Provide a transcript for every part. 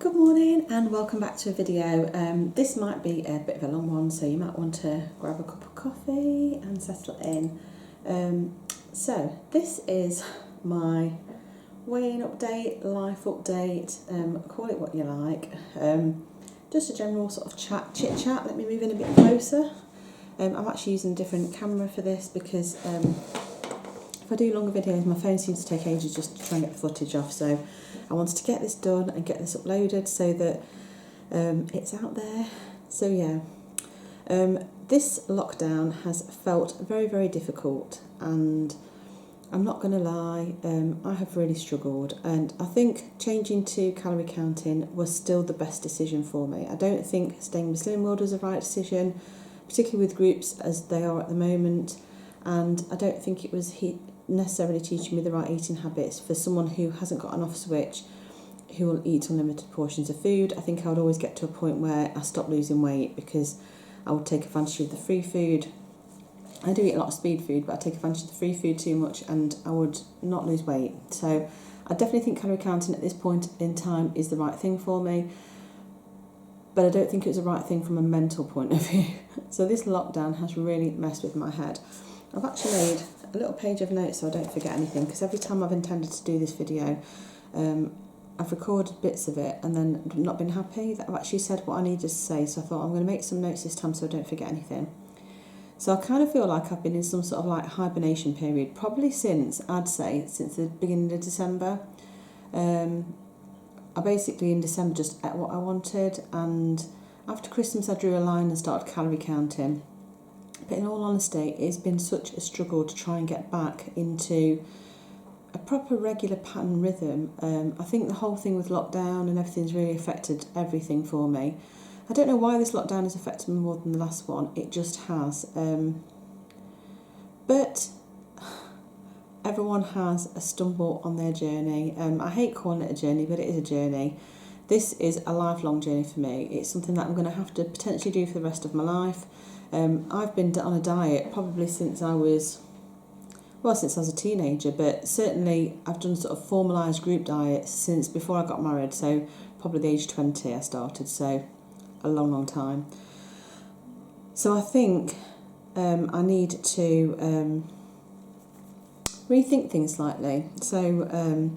Good morning and welcome back to a video. This might be a bit of a long one, so you might want to grab a cup of coffee and settle in. So this is my weighing update, life update, call it what you like. Just a general sort of chit chat. Let me move in a bit closer. I'm actually using a different camera for this because if I do longer videos, my phone seems to take ages just to try and get the footage off. So I wanted to get this done and get this uploaded so that it's out there. So yeah, this lockdown has felt very, very difficult, and I'm not going to lie, I have really struggled, and I think changing to calorie counting was still the best decision for me. I don't think staying with Slimming World was the right decision, particularly with groups as they are at the moment, and I don't think it was necessarily teaching me the right eating habits for someone who hasn't got an off switch, who will eat unlimited portions of food. I think I would always get to a point where I stopped losing weight because I would take advantage of the free food. I do eat a lot of speed food, but I take advantage of the free food too much and I would not lose weight. So I definitely think calorie counting at this point in time is the right thing for me, but I don't think it was the right thing from a mental point of view. So this lockdown has really messed with my head. I've actually made a little page of notes so I don't forget anything, because every time I've intended to do this video, I've recorded bits of it and then not been happy that I've actually said what I needed to say. So I thought I'm going to make some notes this time so I don't forget anything. So I kind of feel like I've been in some sort of like hibernation period, probably since the beginning of December. I basically in December just ate what I wanted, and after Christmas I drew a line and started calorie counting. But in all honesty, it's been such a struggle to try and get back into a proper regular pattern rhythm. I think the whole thing with lockdown and everything's really affected everything for me. I don't know why this lockdown has affected me more than the last one. It just has. But everyone has a stumble on their journey. I hate calling it a journey, but it is a journey. This is a lifelong journey for me. It's something that I'm going to have to potentially do for the rest of my life. I've been on a diet probably since I was a teenager, but certainly I've done sort of formalised group diets since before I got married, so probably the age of 20 I started, so a long, long time. So I think I need to rethink things slightly. So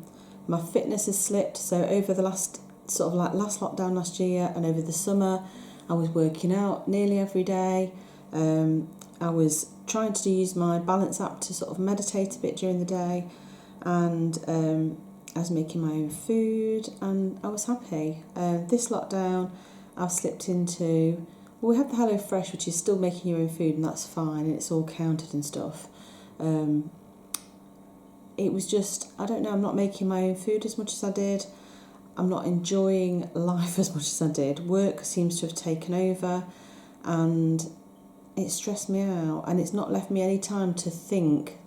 my fitness has slipped, so over the last lockdown last year and over the summer, I was working out nearly every day. I was trying to use my balance app to sort of meditate a bit during the day, and I was making my own food and I was happy. This lockdown I've slipped into, we have the Hello Fresh, which is still making your own food, and that's fine and it's all counted and stuff. It was just, I don't know, I'm not making my own food as much as I did. I'm not enjoying life as much as I did. Work seems to have taken over and it stressed me out, and it's not left me any time to think.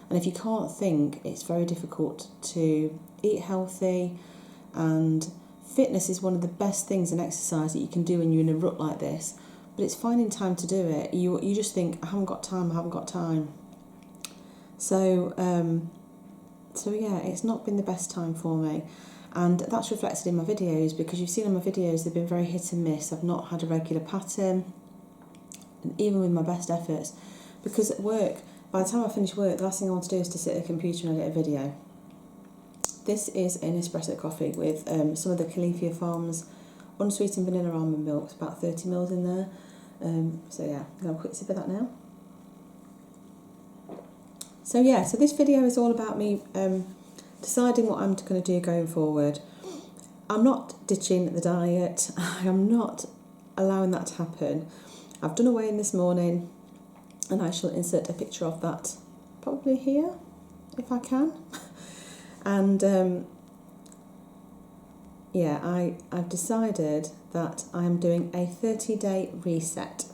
And if you can't think, it's very difficult to eat healthy, and fitness is one of the best things in exercise that you can do when you're in a rut like this, but it's finding time to do it. You just think, I haven't got time. So yeah, it's not been the best time for me. And that's reflected in my videos, because you've seen in my videos they've been very hit and miss. I've not had a regular pattern, and even with my best efforts, because at work, by the time I finish work, the last thing I want to do is to sit at the computer and edit a video. This is an espresso coffee with some of the Califia Farms unsweetened vanilla almond milk. It's about 30 ml in there. So yeah, I'm going to have a quick sip of that now. So yeah, so this video is all about me deciding what I'm going to do going forward. I'm not ditching the diet. I am not allowing that to happen. I've done a weigh-in this morning, and I shall insert a picture of that probably here, if I can. And yeah, I've decided that I'm doing a 30-day reset.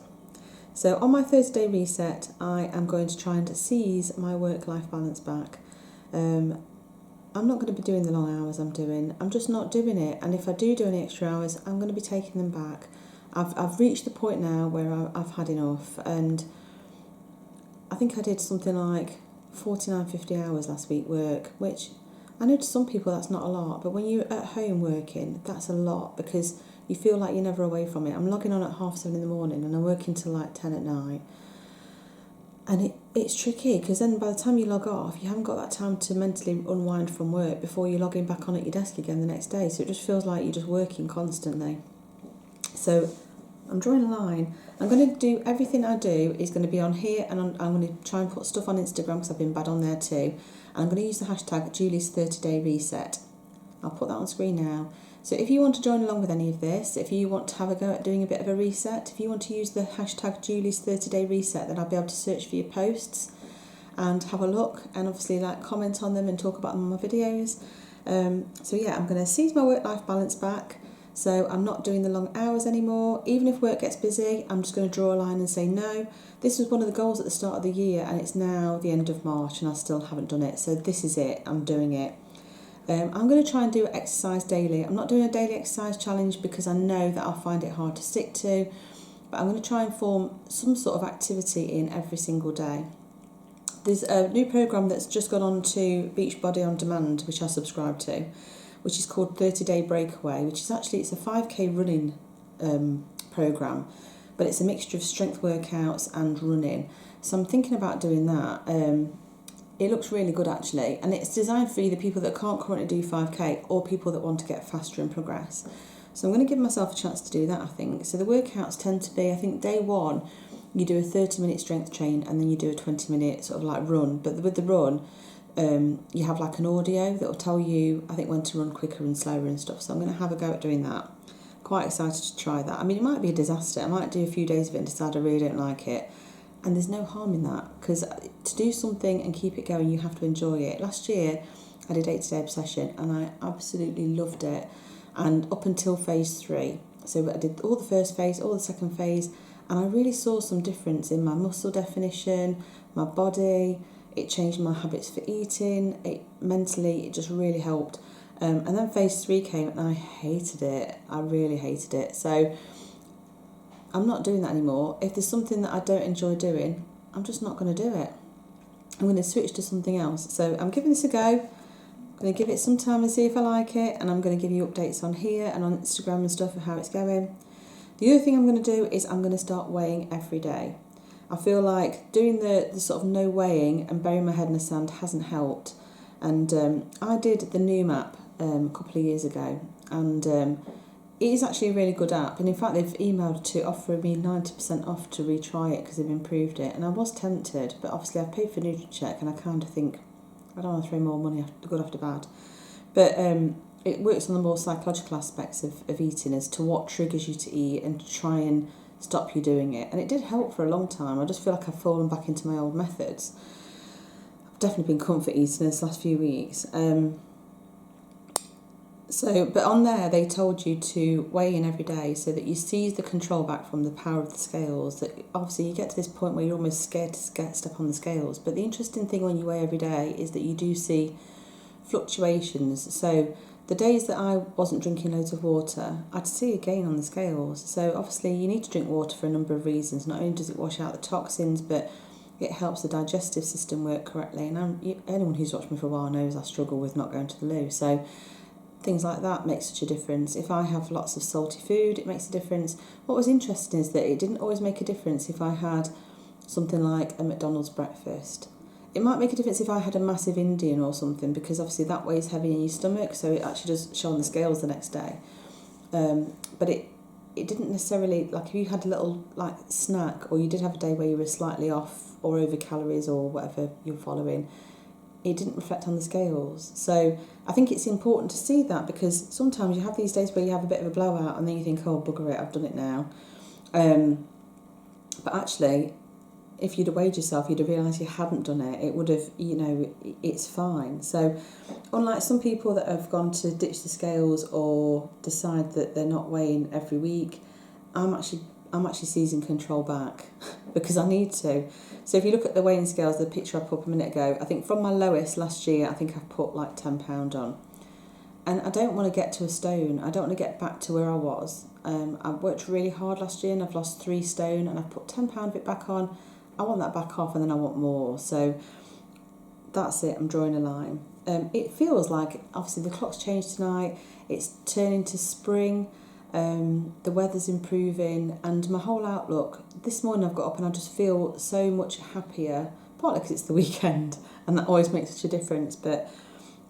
So on my 30-day reset, I am going to try and seize my work-life balance back. I'm not going to be doing the long hours I'm doing. I'm just not doing it. And if I do any extra hours, I'm going to be taking them back. I've reached the point now where I've had enough, and I think I did something like 49, 50 hours last week work, which I know to some people that's not a lot, but when you're at home working, that's a lot because you feel like you're never away from it. I'm logging on at 7:30 in the morning and I'm working till like 10 at night. And it's tricky because then by the time you log off, you haven't got that time to mentally unwind from work before you're logging back on at your desk again the next day. So it just feels like you're just working constantly. So I'm drawing a line. I'm going to do everything I do is going to be on here, and I'm going to try and put stuff on Instagram because I've been bad on there too. And I'm going to use the hashtag Julie's 30-day reset. I'll put that on screen now. So if you want to join along with any of this, if you want to have a go at doing a bit of a reset, if you want to use the hashtag Julie's 30-day reset, then I'll be able to search for your posts and have a look and obviously like comment on them and talk about them on my videos. So yeah, I'm going to seize my work-life balance back. So I'm not doing the long hours anymore. Even if work gets busy, I'm just going to draw a line and say no. This was one of the goals at the start of the year and it's now the end of March and I still haven't done it. So this is it, I'm doing it. I'm going to try and do exercise daily. I'm not doing a daily exercise challenge because I know that I'll find it hard to stick to, but I'm going to try and form some sort of activity in every single day. There's a new programme that's just gone on to Beachbody On Demand, which I subscribe to, which is called 30-Day Breakaway, which is actually, it's a 5k running programme, but it's a mixture of strength workouts and running. So I'm thinking about doing that. It looks really good actually, and it's designed for either people that can't currently do 5k or people that want to get faster and progress. So I'm going to give myself a chance to do that, I think. So the workouts tend to be, I think day one, you do a 30-minute strength train and then you do a 20-minute sort of like run. But with the run, you have like an audio that will tell you, I think, when to run quicker and slower and stuff. So I'm going to have a go at doing that. Quite excited to try that. I mean, it might be a disaster. I might do a few days of it and decide I really don't like it. And there's no harm in that, because to do something and keep it going, you have to enjoy it. Last year, I did 80-day obsession, and I absolutely loved it. And up until phase 3, so I did all the first phase, all the second phase, and I really saw some difference in my muscle definition, my body. It changed my habits for eating. It just really helped. And then phase 3 came, and I hated it. I really hated it. So I'm not doing that anymore. If there's something that I don't enjoy doing, I'm just not going to do it. I'm going to switch to something else. So I'm giving this a go. I'm going to give it some time and see if I like it, and I'm going to give you updates on here and on Instagram and stuff of how it's going. The other thing I'm going to do is I'm going to start weighing every day. I feel like doing the sort of no weighing and burying my head in the sand hasn't helped. And I did the Noom app a couple of years ago, and it is actually a really good app, and in fact they've emailed to offer me 90% off to retry it because they've improved it, and I was tempted, but obviously I've paid for nutracheck and I kind of think I don't want to throw more money good after bad. But it works on the more psychological aspects of eating as to what triggers you to eat and to try and stop you doing it, and it did help for a long time. I just feel like I've fallen back into my old methods. I've definitely been comfort eating this last few weeks. But on there they told you to weigh in every day so that you seize the control back from the power of the scales. That obviously you get to this point where you're almost scared to step on the scales. But the interesting thing when you weigh every day is that you do see fluctuations. So the days that I wasn't drinking loads of water, I'd see a gain on the scales. So obviously you need to drink water for a number of reasons. Not only does it wash out the toxins, but it helps the digestive system work correctly. And anyone who's watched me for a while knows I struggle with not going to the loo. So things like that make such a difference. If I have lots of salty food, it makes a difference. What was interesting is that it didn't always make a difference if I had something like a McDonald's breakfast. It might make a difference if I had a massive Indian or something, because obviously that weighs heavy in your stomach, so it actually does show on the scales the next day. But it didn't necessarily, like if you had a little like snack, or you did have a day where you were slightly off or over calories or whatever you're following, it didn't reflect on the scales. So I think it's important to see that, because sometimes you have these days where you have a bit of a blowout and then you think, oh, bugger it, I've done it now. But actually, if you'd have weighed yourself, you'd have realised you hadn't done it. It would have, it's fine. So unlike some people that have gone to ditch the scales or decide that they're not weighing every week, I'm actually seizing control back because I need to. So if you look at the weighing scales, the picture I put up a minute ago, I think from my lowest last year, I think I've put like £10 on. And I don't want to get to a stone. I don't want to get back to where I was. I worked really hard last year and I've lost 3 stone and I've put £10 of it back on. I want that back off and then I want more. So that's it, I'm drawing a line. it feels like, obviously the clock's changed tonight, it's turning to spring, the weather's improving, and my whole outlook, this morning I've got up and I just feel so much happier, partly because it's the weekend and that always makes such a difference, but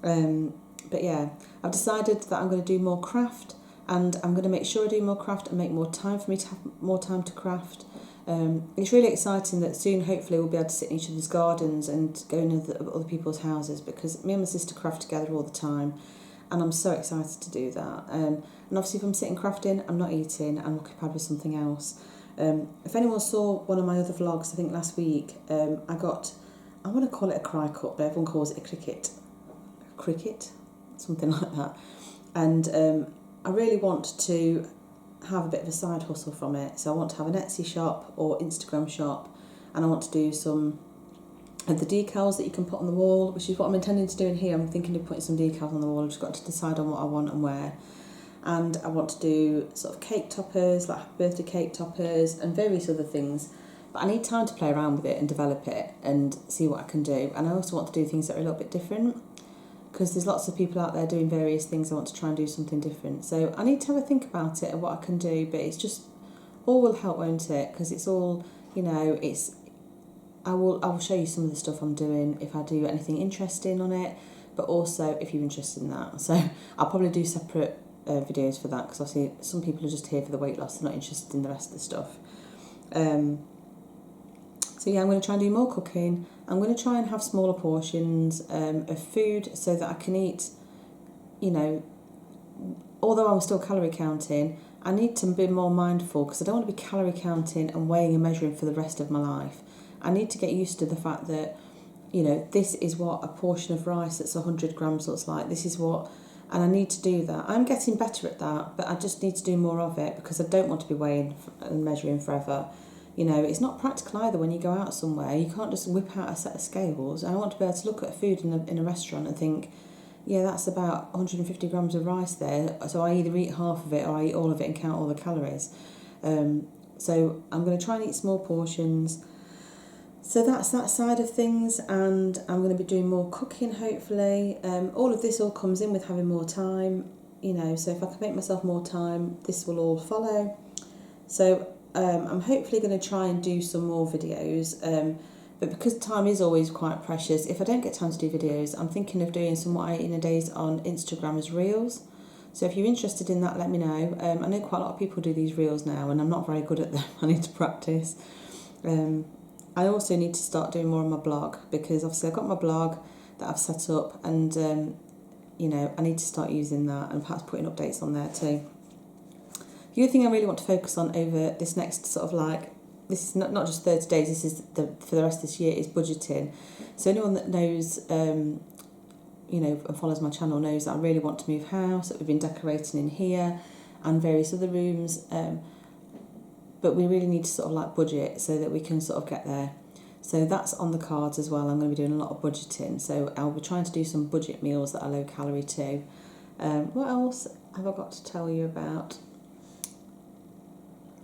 yeah, I've decided that I'm going to do more craft, and I'm going to make sure I do more craft and make more time for me to have more time to craft. It's really exciting that soon hopefully we'll be able to sit in each other's gardens and go into other people's houses, because me and my sister craft together all the time, and I'm so excited to do that. And obviously if I'm sitting crafting, I'm not eating, I'm occupied with something else. If anyone saw one of my other vlogs, I think last week, I want to call it a cry cup, but everyone calls it a cricket, something like that. And I really want to have a bit of a side hustle from it. So I want to have an Etsy shop or Instagram shop, and I want to do some of the decals that you can put on the wall, which is what I'm intending to do in here. I'm thinking of putting some decals on the wall. I've just got to decide on what I want and where. And I want to do sort of cake toppers, like birthday cake toppers and various other things. But I need time to play around with it and develop it and see what I can do. And I also want to do things that are a little bit different, because there's lots of people out there doing various things. I want to try and do something different. So I need to have a think about it and what I can do, but it's just, all will help, won't it? Because it's all, I will show you some of the stuff I'm doing if I do anything interesting on it, but also if you're interested in that. So I'll probably do separate videos for that, because obviously some people are just here for the weight loss, they're not interested in the rest of the stuff. So yeah, I'm going to try and do more cooking. I'm going to try and have smaller portions of food so that I can eat, although I'm still calorie counting, I need to be more mindful, because I don't want to be calorie counting and weighing and measuring for the rest of my life. I need to get used to the fact that, this is what a portion of rice that's 100 grams looks like. This is what, and I need to do that. I'm getting better at that, but I just need to do more of it, because I don't want to be weighing and measuring forever. It's not practical either when you go out somewhere. You can't just whip out a set of scales. I want to be able to look at food in a restaurant and think, yeah, that's about 150 grams of rice there, so I either eat half of it or I eat all of it and count all the calories. So I'm going to try and eat small portions. So that's that side of things, and I'm going to be doing more cooking hopefully. All of this all comes in with having more time, so if I can make myself more time, this will all follow. So I'm hopefully going to try and do some more videos, but because time is always quite precious, if I don't get time to do videos, I'm thinking of doing some what I eat in a days on Instagram as reels. So if you're interested in that, let me know. I know quite a lot of people do these reels now, and I'm not very good at them. I need to practice. I also need to start doing more on my blog, because obviously I've got my blog that I've set up, and I need to start using that and perhaps putting updates on there too. The other thing I really want to focus on over this next sort of this is not just 30 days, this is for the rest of this year, is budgeting. So anyone that knows, and follows my channel knows that I really want to move house, that we've been decorating in here and various other rooms, but we really need to sort of budget so that we can sort of get there. So that's on the cards as well. I'm going to be doing a lot of budgeting, so I'll be trying to do some budget meals that are low calorie too. What else have I got to tell you about?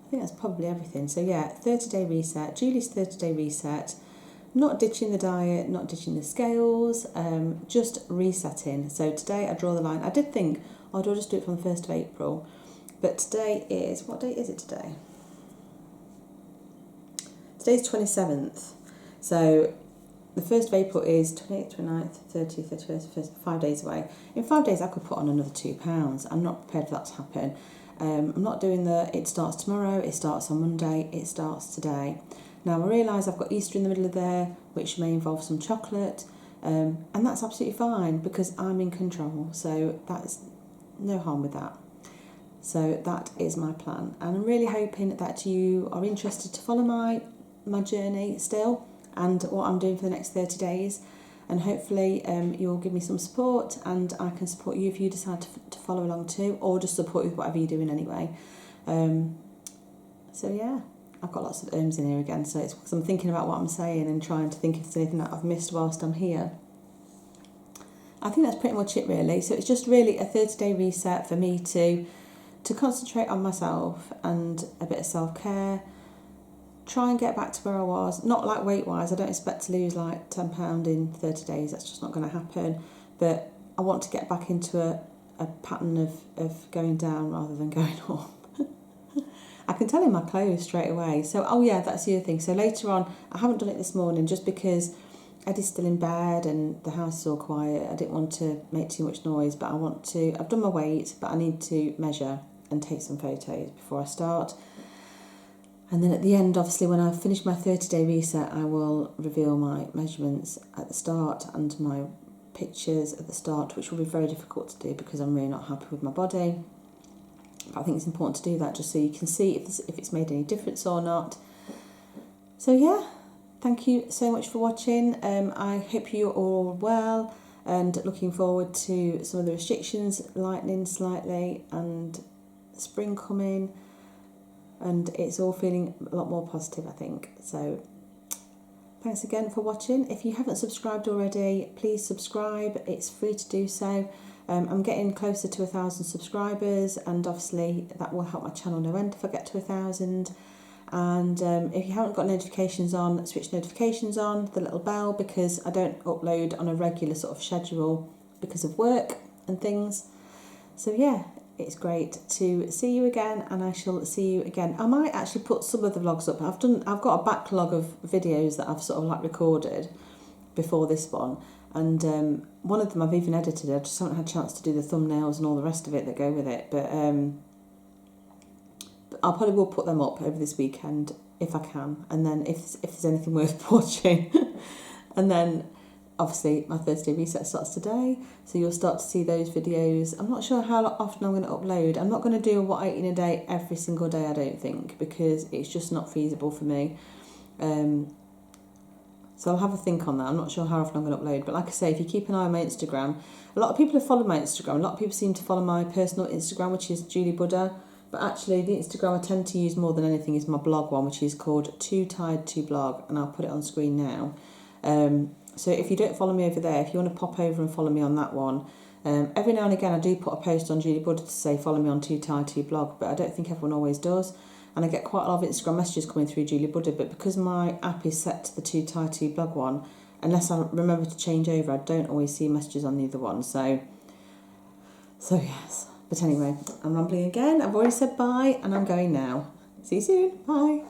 I think that's probably everything. So yeah, 30-day reset, Julie's 30-day reset, not ditching the diet, not ditching the scales, just resetting. So today I draw the line. I did think, do I just do it from the 1st of April? But today is, what date is it today? Today's 27th. So the 1st of April is 28th, 29th, 30th, 31st, 5 days away. In 5 days I could put on another £2. I'm not prepared for that to happen. I'm not doing it starts tomorrow, it starts on Monday, it starts today. Now I realise I've got Easter in the middle of there, which may involve some chocolate, and that's absolutely fine because I'm in control, so that's no harm with that. So that is my plan, and I'm really hoping that you are interested to follow my journey still and what I'm doing for the next 30 days. And hopefully you'll give me some support, and I can support you if you decide to follow along too, or just support you with whatever you're doing anyway. So yeah, I've got lots of ums in here again, so it's because I'm thinking about what I'm saying and trying to think if there's anything that I've missed whilst I'm here. I think that's pretty much it really. So it's just really a 30-day reset for me to concentrate on myself and a bit of self-care. Try and get back to where I was, not weight wise. I don't expect to lose £10 in 30 days, that's just not going to happen, but I want to get back into a pattern of going down rather than going up. I can tell in my clothes straight away. So, oh yeah, that's the other thing. So later on, I haven't done it this morning just because Eddie's still in bed and the house is all quiet. I didn't want to make too much noise, but I've done my weight, but I need to measure and take some photos before I start. And then at the end, obviously, when I've finished my 30-day reset, I will reveal my measurements at the start and my pictures at the start, which will be very difficult to do because I'm really not happy with my body. But I think it's important to do that just so you can see if it's made any difference or not. So yeah, thank you so much for watching. I hope you're all well and looking forward to some of the restrictions lightening slightly and spring coming. And it's all feeling a lot more positive, I think. So thanks again for watching. If you haven't subscribed already, please subscribe. It's free to do so. I'm getting closer to 1,000 subscribers, and obviously that will help my channel no end if I get to 1,000. And if you haven't got notifications on, switch notifications on, the little bell, because I don't upload on a regular sort of schedule because of work and things. So yeah, it's great to see you again, and I shall see you again. I might actually put some of the vlogs up. I've got a backlog of videos that I've sort of like recorded before this one, and one of them I've even edited. I just haven't had a chance to do the thumbnails and all the rest of it that go with it, but I'll probably will put them up over this weekend if I can, and then if there's anything worth watching. And then obviously my Thursday reset starts today, so you'll start to see those videos. I'm not sure how often I'm going to upload. I'm not going to do a what I eat in a day every single day, I don't think, because it's just not feasible for me. So I'll have a think on that. I'm not sure how often I'm going to upload, but like I say, if you keep an eye on my Instagram, a lot of people have followed my Instagram. A lot of people seem to follow my personal Instagram, which is Julie Buddha. But actually, the Instagram I tend to use more than anything is my blog one, which is called Too Tired to Blog, and I'll put it on screen now. So if you don't follow me over there, if you want to pop over and follow me on that one, every now and again I do put a post on Julie Buddha to say follow me on Too Tired to Blog, but I don't think everyone always does. And I get quite a lot of Instagram messages coming through Julie Buddha, but because my app is set to the Too Tired to Blog one, unless I remember to change over, I don't always see messages on either one. So yes. But anyway, I'm rambling again. I've already said bye, and I'm going now. See you soon. Bye.